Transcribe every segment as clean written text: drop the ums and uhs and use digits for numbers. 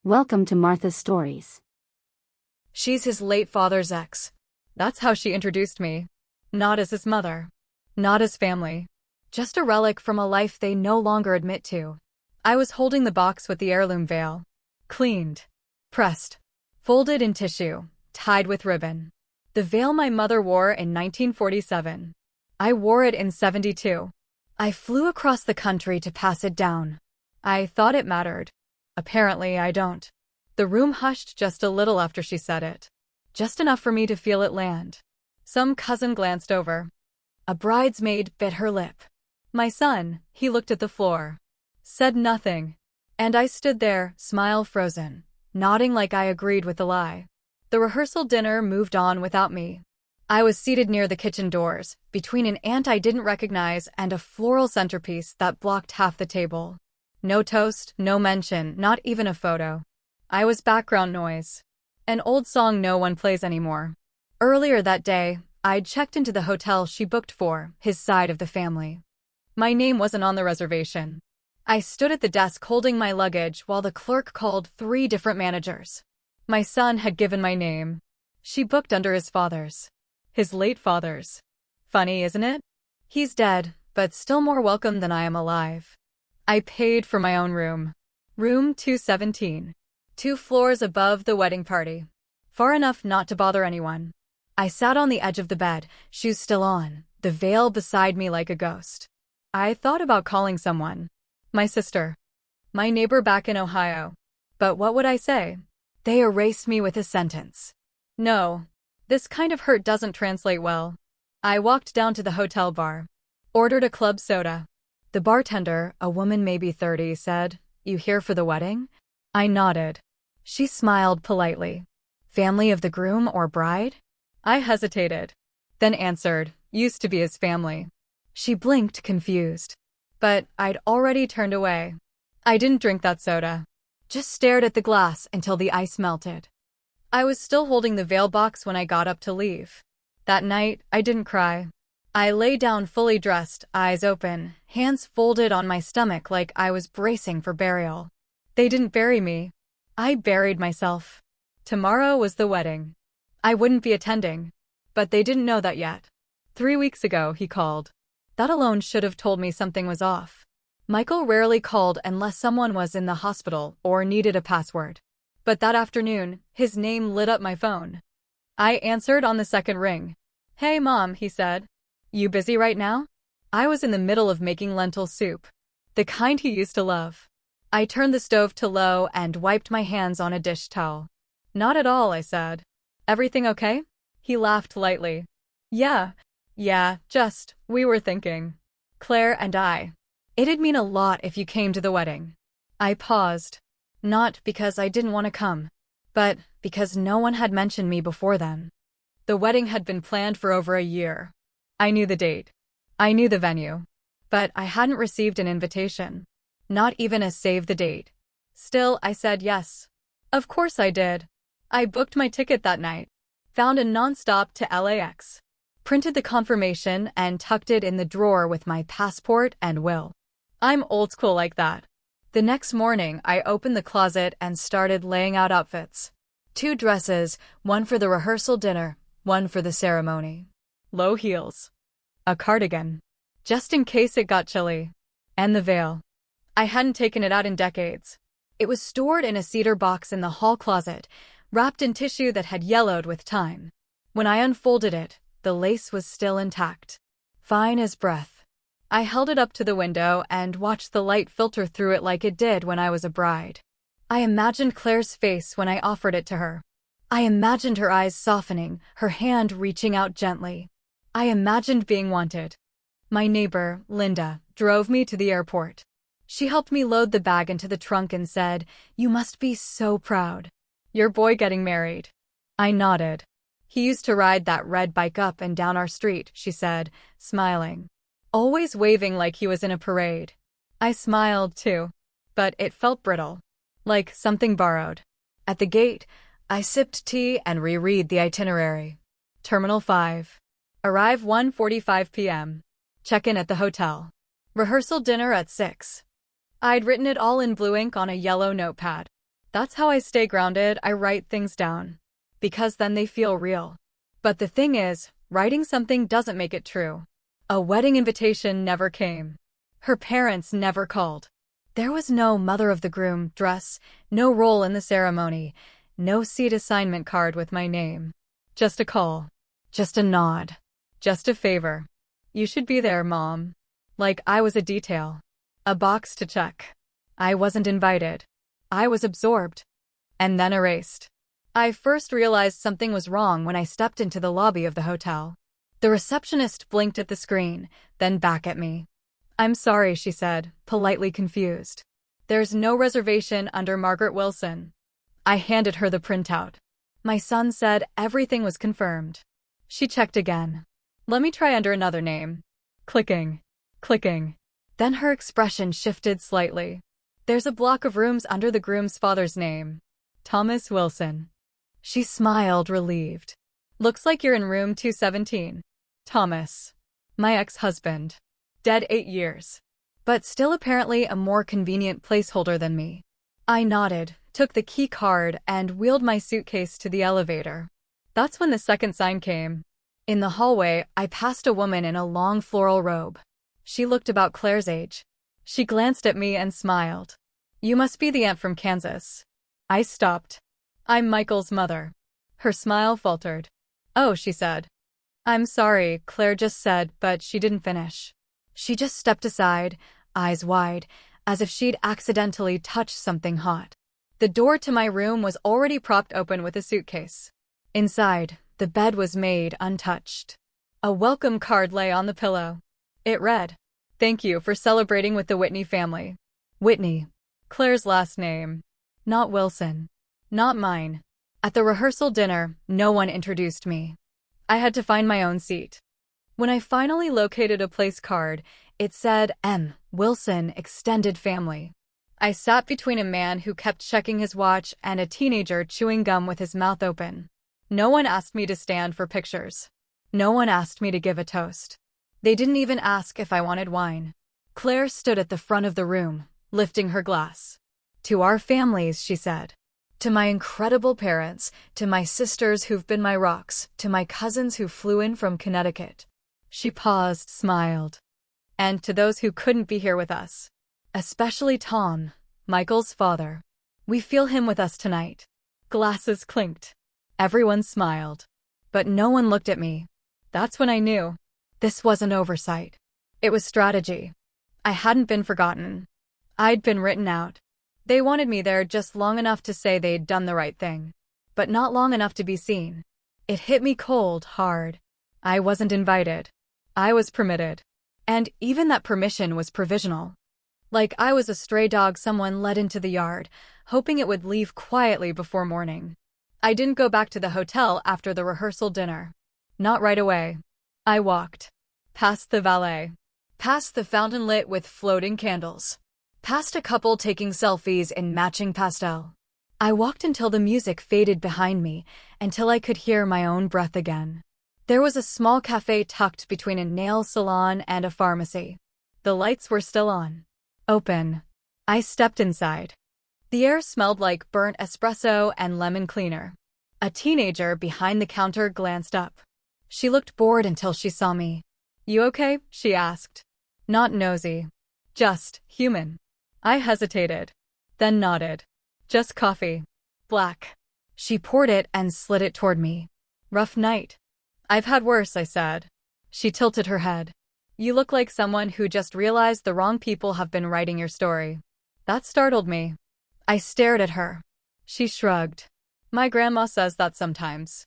Welcome to Martha's Stories. She's his late father's ex. That's how she introduced me. Not as his mother. Not as family. Just a relic from a life they no longer admit to. I was holding the box with the heirloom veil. Cleaned. Pressed. Folded in tissue. Tied with ribbon. The veil my mother wore in 1947. I wore it in 72. I flew across the country to pass it down. I thought it mattered. Apparently I don't. The room hushed just a little after she said it. Just enough for me to feel it land. Some cousin glanced over. A bridesmaid bit her lip. My son, he looked at the floor. Said nothing. And I stood there, smile frozen, nodding like I agreed with the lie. The rehearsal dinner moved on without me. I was seated near the kitchen doors, between an aunt I didn't recognize and a floral centerpiece that blocked half the table. No toast, no mention, not even a photo. I was background noise. An old song no one plays anymore. Earlier that day, I'd checked into the hotel she booked for his side of the family. My name wasn't on the reservation. I stood at the desk holding my luggage while the clerk called 3 different managers. My son had given my name. She booked under his father's. His late father's. Funny, isn't it? He's dead, but still more welcome than I am alive. I paid for my own room. Room 217. 2 floors above the wedding party. Far enough not to bother anyone. I sat on the edge of the bed, shoes still on, the veil beside me like a ghost. I thought about calling someone. My sister. My neighbor back in Ohio. But what would I say? They erased me with a sentence. No. This kind of hurt doesn't translate well. I walked down to the hotel bar. Ordered a club soda. The bartender, a woman maybe 30, said, "You here for the wedding?" I nodded. She smiled politely. Family of the groom or bride? I hesitated. Then answered, used to be his family. She blinked, confused. But I'd already turned away. I didn't drink that soda. Just stared at the glass until the ice melted. I was still holding the veil box when I got up to leave. That night, I didn't cry. I lay down fully dressed, eyes open, hands folded on my stomach like I was bracing for burial. They didn't bury me. I buried myself. Tomorrow was the wedding. I wouldn't be attending. But they didn't know that yet. 3 weeks ago, he called. That alone should have told me something was off. Michael rarely called unless someone was in the hospital or needed a password. But that afternoon, his name lit up my phone. I answered on the second ring. "Hey, Mom," he said. "You busy right now?" I was in the middle of making lentil soup. The kind he used to love. I turned the stove to low and wiped my hands on a dish towel. "Not at all," I said. "Everything okay?" He laughed lightly. Yeah, just, we were thinking. Claire and I. It'd mean a lot if you came to the wedding." I paused. Not because I didn't want to come, but because no one had mentioned me before then. The wedding had been planned for over a year. I knew the date. I knew the venue. But I hadn't received an invitation. Not even a save the date. Still, I said yes. Of course I did. I booked my ticket that night. Found a nonstop to LAX. Printed the confirmation and tucked it in the drawer with my passport and will. I'm old school like that. The next morning, I opened the closet and started laying out outfits. 2 dresses, one for the rehearsal dinner, one for the ceremony. Low heels. A cardigan. Just in case it got chilly. And the veil. I hadn't taken it out in decades. It was stored in a cedar box in the hall closet, wrapped in tissue that had yellowed with time. When I unfolded it, the lace was still intact. Fine as breath. I held it up to the window and watched the light filter through it like it did when I was a bride. I imagined Claire's face when I offered it to her. I imagined her eyes softening, her hand reaching out gently. I imagined being wanted. My neighbor, Linda, drove me to the airport. She helped me load the bag into the trunk and said, "You must be so proud. Your boy getting married." I nodded. "He used to ride that red bike up and down our street," she said, smiling. Always waving like he was in a parade. I smiled too. But it felt brittle. Like something borrowed. At the gate, I sipped tea and reread the itinerary. Terminal 5. Arrive 1:45 p.m. Check-in at the hotel. Rehearsal dinner at 6. I'd written it all in blue ink on a yellow notepad. That's how I stay grounded. I write things down. Because then they feel real. But the thing is, writing something doesn't make it true. A wedding invitation never came. Her parents never called. There was no mother of the groom dress, no role in the ceremony, no seat assignment card with my name. Just a call. Just a nod. Just a favor. You should be there, Mom. Like I was a detail. A box to check. I wasn't invited. I was absorbed. And then erased. I first realized something was wrong when I stepped into the lobby of the hotel. The receptionist blinked at the screen, then back at me. "I'm sorry," she said, politely confused. "There's no reservation under Margaret Wilson." I handed her the printout. My son said everything was confirmed. She checked again. "Let me try under another name." Clicking. Clicking. Then her expression shifted slightly. "There's a block of rooms under the groom's father's name. Thomas Wilson." She smiled, relieved. "Looks like you're in room 217. Thomas. My ex-husband. Dead 8 years. But still apparently a more convenient placeholder than me." I nodded, took the key card, and wheeled my suitcase to the elevator. That's when the second sign came. In the hallway, I passed a woman in a long floral robe. She looked about Claire's age. She glanced at me and smiled. "You must be the aunt from Kansas." I stopped. "I'm Michael's mother." Her smile faltered. "Oh," she said. "I'm sorry," Claire just said, but she didn't finish. She just stepped aside, eyes wide, as if she'd accidentally touched something hot. The door to my room was already propped open with a suitcase. Inside, the bed was made untouched. A welcome card lay on the pillow. It read, "Thank you for celebrating with the Whitney family." Whitney. Claire's last name. Not Wilson. Not mine. At the rehearsal dinner, no one introduced me. I had to find my own seat. When I finally located a place card, it said M. Wilson Extended Family. I sat between a man who kept checking his watch and a teenager chewing gum with his mouth open. No one asked me to stand for pictures. No one asked me to give a toast. They didn't even ask if I wanted wine. Claire stood at the front of the room, lifting her glass. "To our families," she said. "To my incredible parents, to my sisters who've been my rocks, to my cousins who flew in from Connecticut." She paused, smiled. "And to those who couldn't be here with us. Especially Tom, Michael's father. We feel him with us tonight." Glasses clinked. Everyone smiled. But no one looked at me. That's when I knew. This wasn't oversight. It was strategy. I hadn't been forgotten. I'd been written out. They wanted me there just long enough to say they'd done the right thing. But not long enough to be seen. It hit me cold, hard. I wasn't invited. I was permitted. And even that permission was provisional. Like I was a stray dog someone let into the yard, hoping it would leave quietly before morning. I didn't go back to the hotel after the rehearsal dinner. Not right away. I walked. Past the valet. Past the fountain lit with floating candles. Past a couple taking selfies in matching pastel. I walked until the music faded behind me, until I could hear my own breath again. There was a small cafe tucked between a nail salon and a pharmacy. The lights were still on. Open. I stepped inside. The air smelled like burnt espresso and lemon cleaner. A teenager behind the counter glanced up. She looked bored until she saw me. "You okay?" she asked. Not nosy. Just human. I hesitated. Then nodded. "Just coffee. Black." She poured it and slid it toward me. "Rough night." "I've had worse," I said. She tilted her head. "You look like someone who just realized the wrong people have been writing your story." That startled me. I stared at her. She shrugged. "My grandma says that sometimes."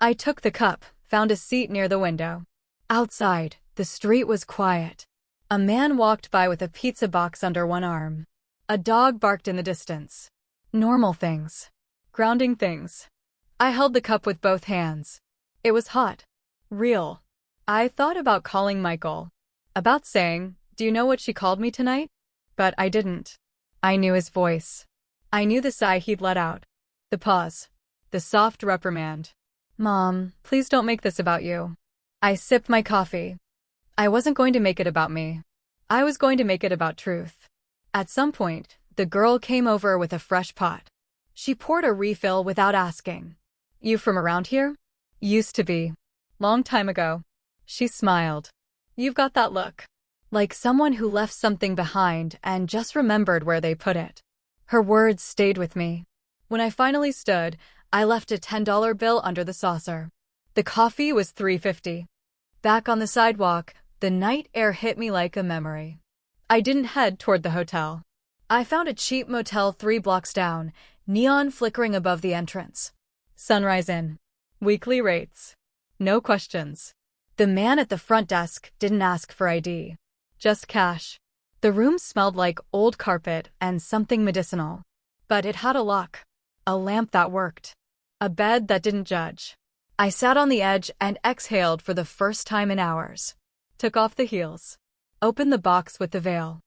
I took the cup, found a seat near the window. Outside, the street was quiet. A man walked by with a pizza box under one arm. A dog barked in the distance. Normal things. Grounding things. I held the cup with both hands. It was hot. Real. I thought about calling Michael. About saying, "Do you know what she called me tonight?" But I didn't. I knew his voice. I knew the sigh he'd let out. The pause. The soft reprimand. "Mom, please don't make this about you." I sipped my coffee. I wasn't going to make it about me. I was going to make it about truth. At some point, the girl came over with a fresh pot. She poured a refill without asking. You from around here? Used to be. Long time ago. She smiled. You've got that look. Like someone who left something behind and just remembered where they put it. Her words stayed with me. When I finally stood, I left a $10 bill under the saucer. The coffee was $3.50. Back on the sidewalk, the night air hit me like a memory. I didn't head toward the hotel. I found a cheap motel 3 blocks down, neon flickering above the entrance. Sunrise Inn. Weekly rates. No questions. The man at the front desk didn't ask for ID. Just cash. The room smelled like old carpet and something medicinal. But it had a lock. A lamp that worked. A bed that didn't judge. I sat on the edge and exhaled for the first time in hours. Took off the heels. Opened the box with the veil.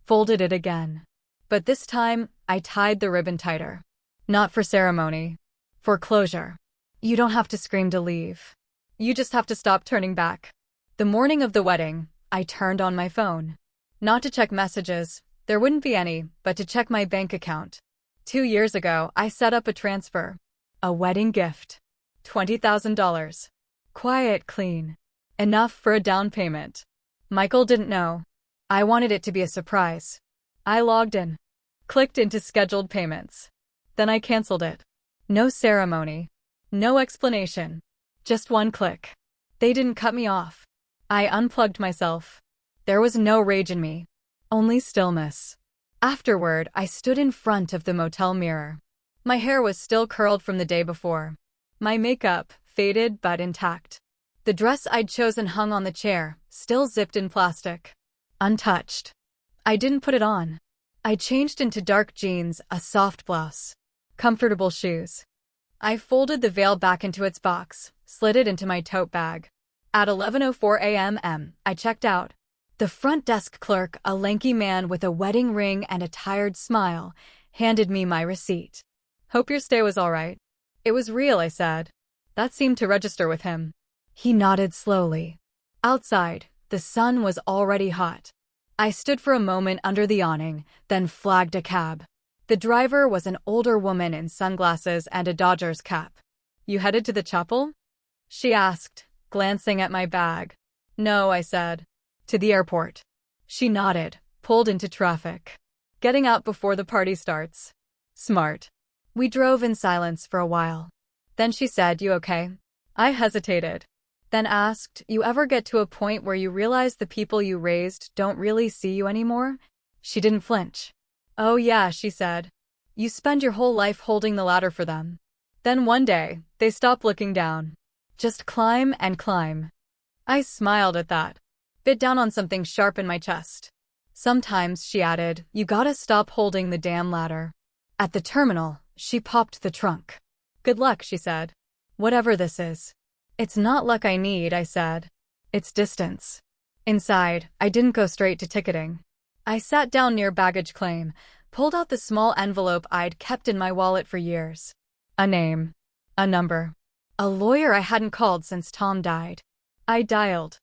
Folded it again. But this time, I tied the ribbon tighter. Not for ceremony. For closure. You don't have to scream to leave. You just have to stop turning back. The morning of the wedding, I turned on my phone. Not to check messages, there wouldn't be any, but to check my bank account. 2 years ago, I set up a transfer. A wedding gift. $20,000. Quiet, clean. Enough for a down payment. Michael didn't know. I wanted it to be a surprise. I logged in. Clicked into scheduled payments. Then I canceled it. No ceremony. No explanation. Just one click. They didn't cut me off. I unplugged myself. There was no rage in me. Only stillness. Afterward, I stood in front of the motel mirror. My hair was still curled from the day before. My makeup, faded but intact. The dress I'd chosen hung on the chair, still zipped in plastic. Untouched. I didn't put it on. I changed into dark jeans, a soft blouse. Comfortable shoes. I folded the veil back into its box, slid it into my tote bag. At 11:04 a.m., I checked out. The front desk clerk, a lanky man with a wedding ring and a tired smile, handed me my receipt. Hope your stay was all right. It was real, I said. That seemed to register with him. He nodded slowly. Outside, the sun was already hot. I stood for a moment under the awning, then flagged a cab. The driver was an older woman in sunglasses and a Dodgers cap. You headed to the chapel? She asked, glancing at my bag. No, I said. To the airport. She nodded, pulled into traffic. Getting out before the party starts. Smart. We drove in silence for a while. Then she said, You okay? I hesitated. Then asked, You ever get to a point where you realize the people you raised don't really see you anymore? She didn't flinch. Oh yeah, she said. You spend your whole life holding the ladder for them. Then one day, they stop looking down. Just climb and climb. I smiled at that. Bit down on something sharp in my chest. Sometimes, she added, you gotta stop holding the damn ladder. At the terminal, she popped the trunk. Good luck, she said. Whatever this is. It's not luck I need, I said. It's distance. Inside, I didn't go straight to ticketing. I sat down near baggage claim, pulled out the small envelope I'd kept in my wallet for years. A name. A number. A lawyer I hadn't called since Tom died. I dialed.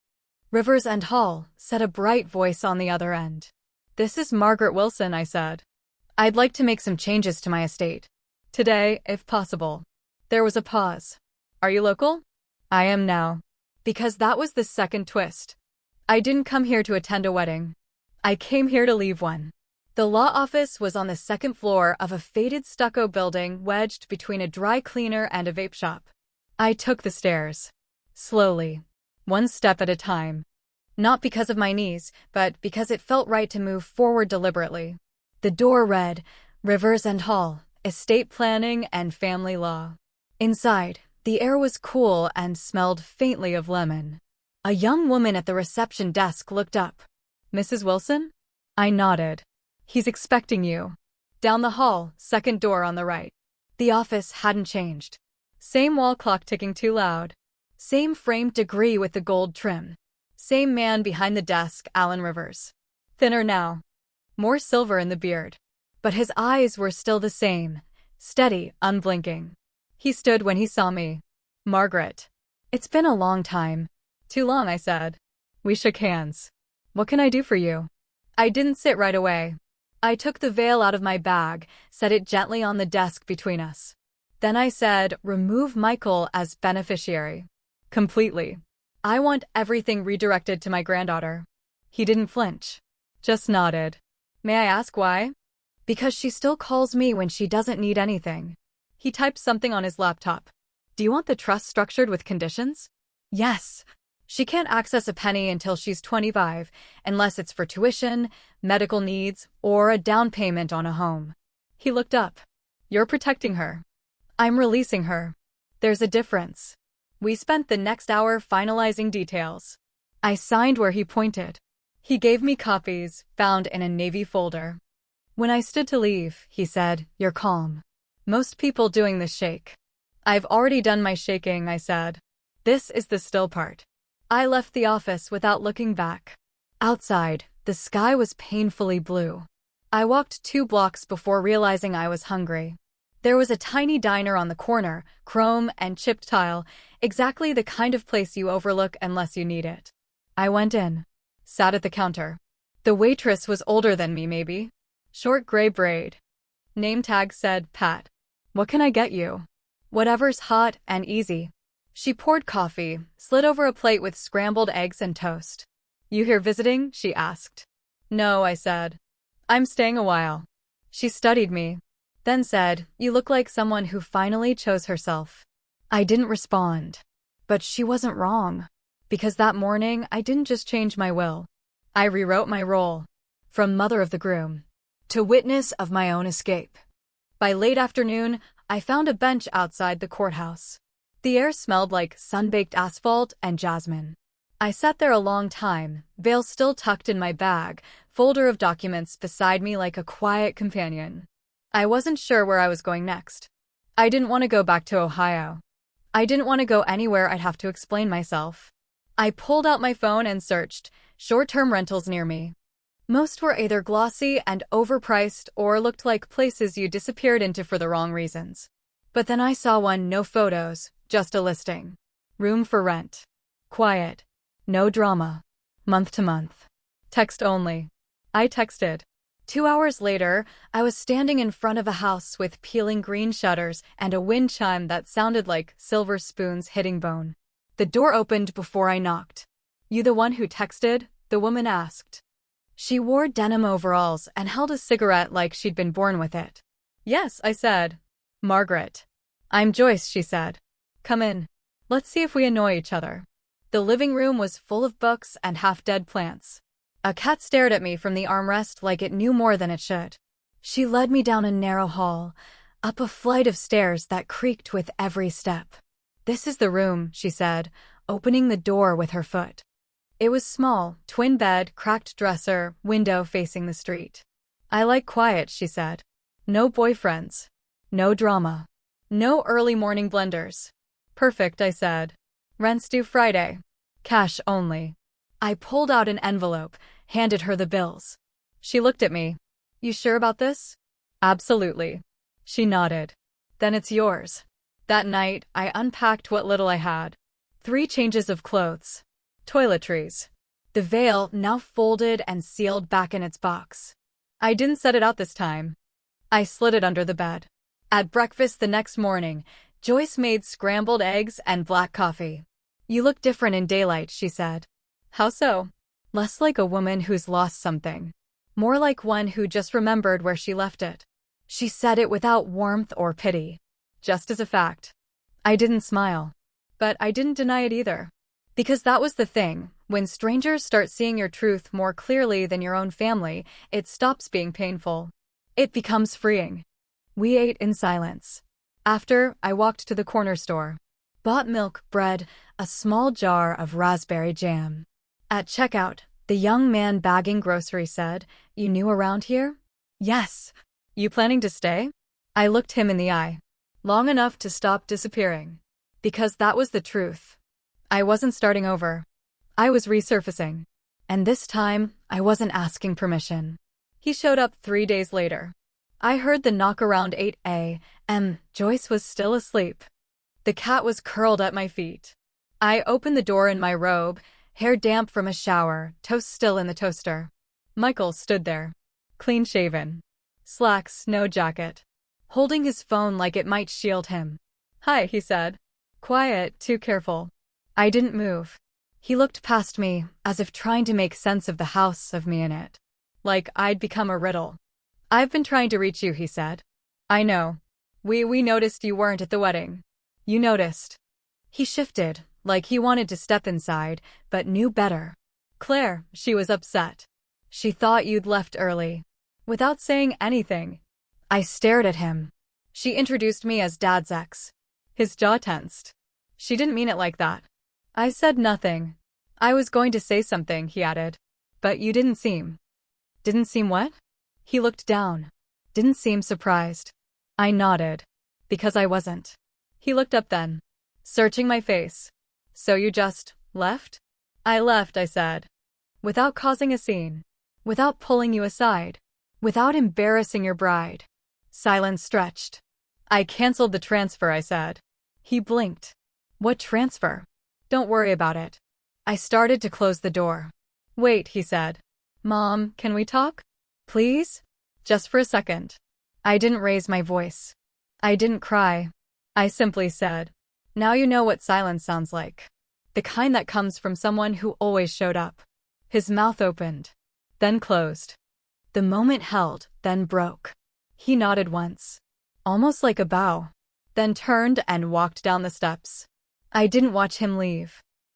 Rivers and Hall, said a bright voice on the other end. This is Margaret Wilson, I said. I'd like to make some changes to my estate. Today, if possible. There was a pause. Are you local? I am now. Because that was the second twist. I didn't come here to attend a wedding. I came here to leave one. The law office was on the second floor of a faded stucco building wedged between a dry cleaner and a vape shop. I took the stairs. Slowly. One step at a time. Not because of my knees, but because it felt right to move forward deliberately. The door read, Rivers and Hall, Estate Planning and Family Law. Inside, the air was cool and smelled faintly of lemon. A young woman at the reception desk looked up. Mrs. Wilson? I nodded. He's expecting you. Down the hall, second door on the right. The office hadn't changed. Same wall clock ticking too loud. Same framed degree with the gold trim. Same man behind the desk, Alan Rivers. Thinner now. More silver in the beard. But his eyes were still the same. Steady, unblinking. He stood when he saw me. Margaret. It's been a long time. Too long, I said. We shook hands. What can I do for you? I didn't sit right away. I took the veil out of my bag, set it gently on the desk between us. Then I said, remove Michael as beneficiary. Completely. I want everything redirected to my granddaughter. He didn't flinch. Just nodded. May I ask why? Because she still calls me when she doesn't need anything. He typed something on his laptop. Do you want the trust structured with conditions? Yes. She can't access a penny until she's 25, unless it's for tuition, medical needs, or a down payment on a home. He looked up. You're protecting her. I'm releasing her. There's a difference. We spent the next hour finalizing details. I signed where he pointed. He gave me copies, found in a Navy folder. When I stood to leave, he said, you're calm. Most people doing this shake. I've already done my shaking, I said. This is the still part. I left the office without looking back. Outside, the sky was painfully blue. I walked 2 blocks before realizing I was hungry. There was a tiny diner on the corner, chrome and chipped tile, exactly the kind of place you overlook unless you need it. I went in, sat at the counter. The waitress was older than me, maybe. Short gray braid. Name tag said, Pat. What can I get you? Whatever's hot and easy. She poured coffee, slid over a plate with scrambled eggs and toast. You here visiting? She asked. No, I said. I'm staying a while. She studied me, then said, you look like someone who finally chose herself. I didn't respond. But she wasn't wrong. Because that morning, I didn't just change my will. I rewrote my role. From mother of the groom to witness of my own escape. By late afternoon, I found a bench outside the courthouse. The air smelled like sun-baked asphalt and jasmine. I sat there a long time, veil still tucked in my bag, folder of documents beside me like a quiet companion. I wasn't sure where I was going next. I didn't want to go back to Ohio. I didn't want to go anywhere I'd have to explain myself. I pulled out my phone and searched short-term rentals near me. Most were either glossy and overpriced or looked like places you disappeared into for the wrong reasons. But then I saw one, no photos, just a listing. Room for rent. Quiet. No drama. Month to month. Text only. I texted. 2 hours later, I was standing in front of a house with peeling green shutters and a wind chime that sounded like silver spoons hitting bone. The door opened before I knocked. You the one who texted? The woman asked. She wore denim overalls and held a cigarette like she'd been born with it. Yes, I said. Margaret. I'm Joyce, she said. Come in. Let's see if we annoy each other. The living room was full of books and half-dead plants. A cat stared at me from the armrest like it knew more than it should. She led me down a narrow hall, up a flight of stairs that creaked with every step. This is the room, she said, opening the door with her foot. It was small, twin bed, cracked dresser, window facing the street. I like quiet, she said. No boyfriends. No drama. No early morning blenders. Perfect, I said. Rent's due Friday. Cash only. I pulled out an envelope, handed her the bills. She looked at me. You sure about this? Absolutely. She nodded. Then it's yours. That night, I unpacked what little I had. 3 changes of clothes. Toiletries. The veil now folded and sealed back in its box. I didn't set it out this time. I slid it under the bed. At breakfast the next morning, Joyce made scrambled eggs and black coffee. You look different in daylight, she said. How so? Less like a woman who's lost something. More like one who just remembered where she left it. She said it without warmth or pity. Just as a fact. I didn't smile. But I didn't deny it either. Because that was the thing. When strangers start seeing your truth more clearly than your own family, it stops being painful. It becomes freeing. We ate in silence. After, I walked to the corner store. Bought milk, bread, a small jar of raspberry jam. At checkout, the young man bagging groceries said, You new around here? Yes. You planning to stay? I looked him in the eye. Long enough to stop disappearing. Because that was the truth. I wasn't starting over. I was resurfacing. And this time, I wasn't asking permission. He showed up 3 days later. I heard the knock around 8 a.m. Joyce was still asleep. The cat was curled at my feet. I opened the door in my robe, hair damp from a shower, toast still in the toaster. Michael stood there. clean-shaven. Slacks, no jacket. Holding his phone like it might shield him. "Hi," he said. Quiet, too careful. I didn't move. He looked past me, as if trying to make sense of the house, of me in it. Like I'd become a riddle. "I've been trying to reach you," he said. "I know. We noticed you weren't at the wedding. You noticed." He shifted, like he wanted to step inside, but knew better. "Claire," she was upset. "She thought you'd left early." Without saying anything, I stared at him. She introduced me as Dad's ex. His jaw tensed. "She didn't mean it like that." I said nothing. "I was going to say something," he added. "But you didn't seem." "Didn't seem what?" He looked down. "Didn't seem surprised." I nodded. "Because I wasn't." He looked up then, searching my face. "So you just left?" "I left," I said. "Without causing a scene. Without pulling you aside. Without embarrassing your bride." Silence stretched. "I canceled the transfer," I said. He blinked. "What transfer?" "Don't worry about it." I started to close the door. "Wait," he said. "Mom, can we talk? Please? Just for a second." I didn't raise my voice. I didn't cry. I simply said, "Now you know what silence sounds like. The kind that comes from someone who always showed up." His mouth opened, then closed. The moment held, then broke. He nodded once, almost like a bow, then turned and walked down the steps. I didn't watch him leave.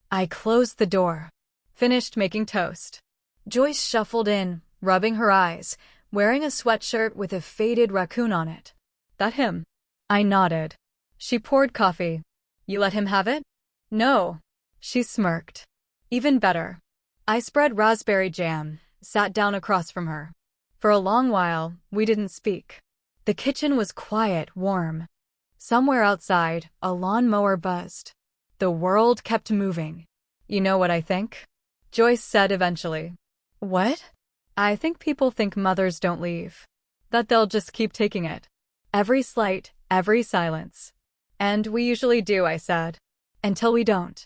I closed the door, finished making toast. Joyce shuffled in, rubbing her eyes, wearing a sweatshirt with a faded raccoon on it. "That him?" I nodded. She poured coffee. "You let him have it?" "No." She smirked. "Even better." I spread raspberry jam, sat down across from her. For a long while, we didn't speak. The kitchen was quiet, warm. Somewhere outside, a lawnmower buzzed. The world kept moving. "You know what I think?" Joyce said eventually. "What?" "I think people think mothers don't leave. That they'll just keep taking it. Every slight, every silence." "And we usually do," I said. "Until we don't."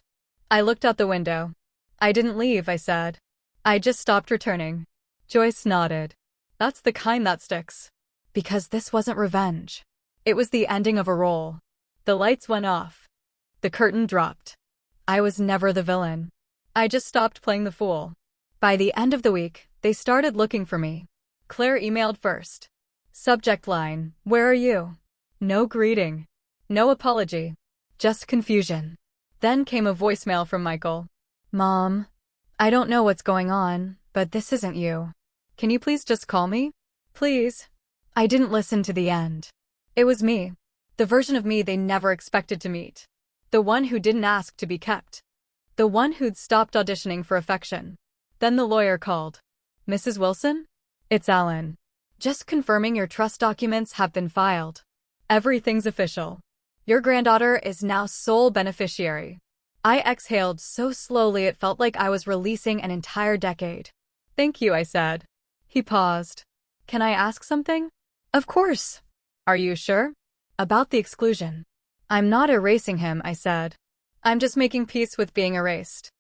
I looked out the window. "I didn't leave," I said. "I just stopped returning." Joyce nodded. "That's the kind that sticks." Because this wasn't revenge. It was the ending of a role. The lights went off. The curtain dropped. I was never the villain. I just stopped playing the fool. By the end of the week, they started looking for me. Claire emailed first. Subject line, "Where are you?" No greeting. No apology. Just confusion. Then came a voicemail from Michael. "Mom, I don't know what's going on, but this isn't you. Can you please just call me? Please." I didn't listen to the end. It was me. The version of me they never expected to meet. The one who didn't ask to be kept. The one who'd stopped auditioning for affection. Then the lawyer called. "Mrs. Wilson? It's Alan. Just confirming your trust documents have been filed. Everything's official. Your granddaughter is now sole beneficiary." I exhaled so slowly it felt like I was releasing an entire decade. "Thank you," I said. He paused. "Can I ask something?" "Of course." "Are you sure?" "About the exclusion." "I'm not erasing him," I said. "I'm just making peace with being erased."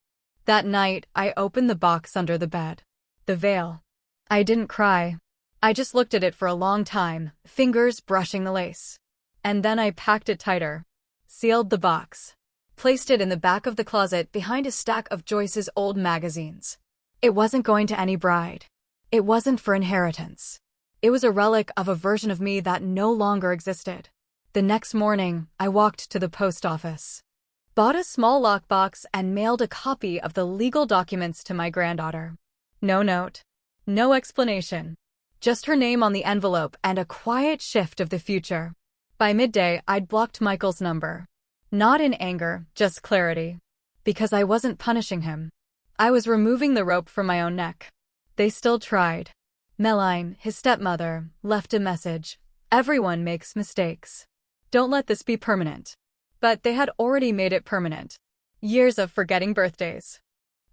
That night, I opened the box under the bed. The veil. I didn't cry. I just looked at it for a long time, fingers brushing the lace. And then I packed it tighter. Sealed the box. Placed it in the back of the closet behind a stack of Joyce's old magazines. It wasn't going to any bride. It wasn't for inheritance. It was a relic of a version of me that no longer existed. The next morning, I walked to the post office. Bought a small lockbox and mailed a copy of the legal documents to my granddaughter. No note. No explanation. Just her name on the envelope and a quiet shift of the future. By midday, I'd blocked Michael's number. Not in anger, just clarity. Because I wasn't punishing him. I was removing the rope from my own neck. They still tried. Meline, his stepmother, left a message. "Everyone makes mistakes. Don't let this be permanent." But they had already made it permanent. Years of forgetting birthdays.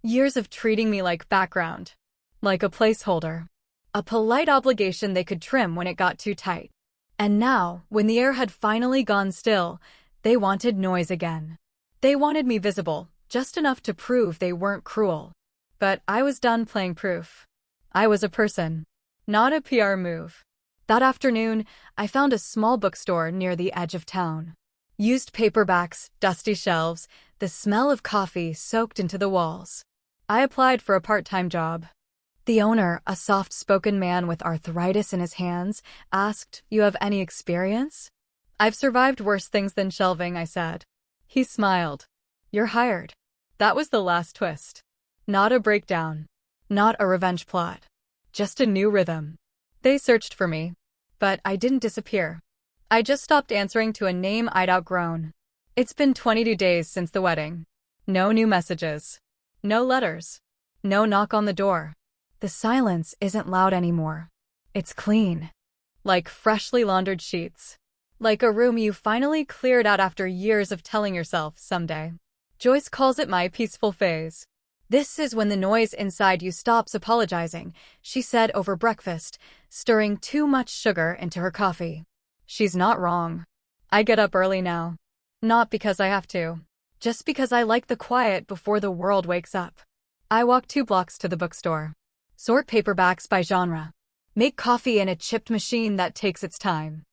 Years of treating me like background. Like a placeholder. A polite obligation they could trim when it got too tight. And now, when the air had finally gone still, they wanted noise again. They wanted me visible, just enough to prove they weren't cruel. But I was done playing proof. I was a person. Not a PR move. That afternoon, I found a small bookstore near the edge of town. Used paperbacks, dusty shelves, the smell of coffee soaked into the walls. I applied for a part-time job. The owner, a soft-spoken man with arthritis in his hands, asked, "You have any experience?" "I've survived worse things than shelving," I said. He smiled. "You're hired." That was the last twist. Not a breakdown. Not a revenge plot. Just a new rhythm. They searched for me. But I didn't disappear. I just stopped answering to a name I'd outgrown. It's been 22 days since the wedding. No new messages. No letters. No knock on the door. The silence isn't loud anymore. It's clean. Like freshly laundered sheets. Like a room you finally cleared out after years of telling yourself someday. Joyce calls it my peaceful phase. "This is when the noise inside you stops apologizing," she said over breakfast, stirring too much sugar into her coffee. She's not wrong. I get up early now. Not because I have to. Just because I like the quiet before the world wakes up. I walk 2 blocks to the bookstore. Sort paperbacks by genre. Make coffee in a chipped machine that takes its time.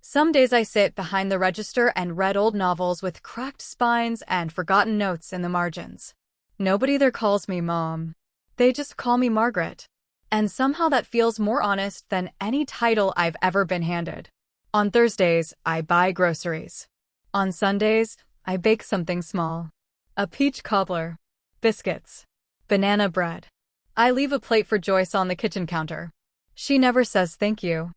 Some days I sit behind the register and read old novels with cracked spines and forgotten notes in the margins. Nobody there calls me Mom. They just call me Margaret. And somehow that feels more honest than any title I've ever been handed. On Thursdays, I buy groceries. On Sundays, I bake something small. A peach cobbler. Biscuits. Banana bread. I leave a plate for Joyce on the kitchen counter. She never says thank you.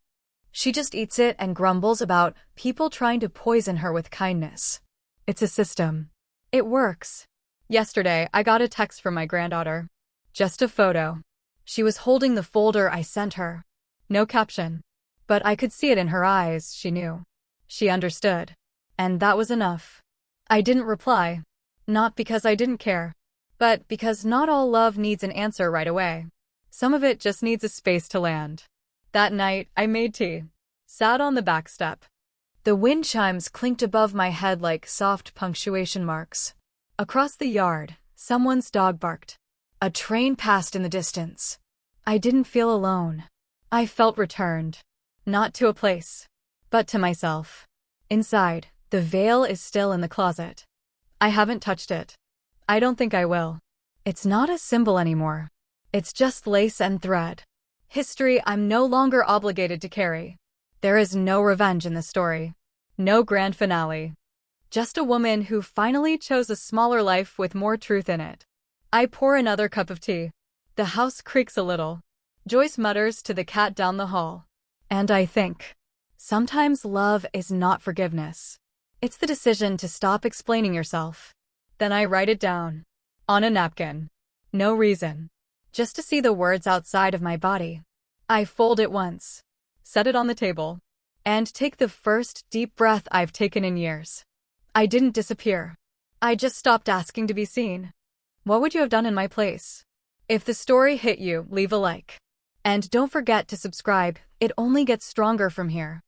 She just eats it and grumbles about people trying to poison her with kindness. It's a system. It works. Yesterday, I got a text from my granddaughter. Just a photo. She was holding the folder I sent her. No caption. But I could see it in her eyes. She knew. She understood. And that was enough. I didn't reply. Not because I didn't care. But because not all love needs an answer right away. Some of it just needs a space to land. That night, I made tea. Sat on the back step. The wind chimes clinked above my head like soft punctuation marks. Across the yard, someone's dog barked. A train passed in the distance. I didn't feel alone. I felt returned. Not to a place, but to myself. Inside, the veil is still in the closet. I haven't touched it. I don't think I will. It's not a symbol anymore. It's just lace and thread. History I'm no longer obligated to carry. There is no revenge in the story. No grand finale. Just a woman who finally chose a smaller life with more truth in it. I pour another cup of tea. The house creaks a little. Joyce mutters to the cat down the hall. And I think, sometimes love is not forgiveness. It's the decision to stop explaining yourself. Then I write it down. On a napkin. No reason. Just to see the words outside of my body. I fold it once. Set it on the table. And take the first deep breath I've taken in years. I didn't disappear. I just stopped asking to be seen. What would you have done in my place? If the story hit you, leave a like. And don't forget to subscribe, it only gets stronger from here.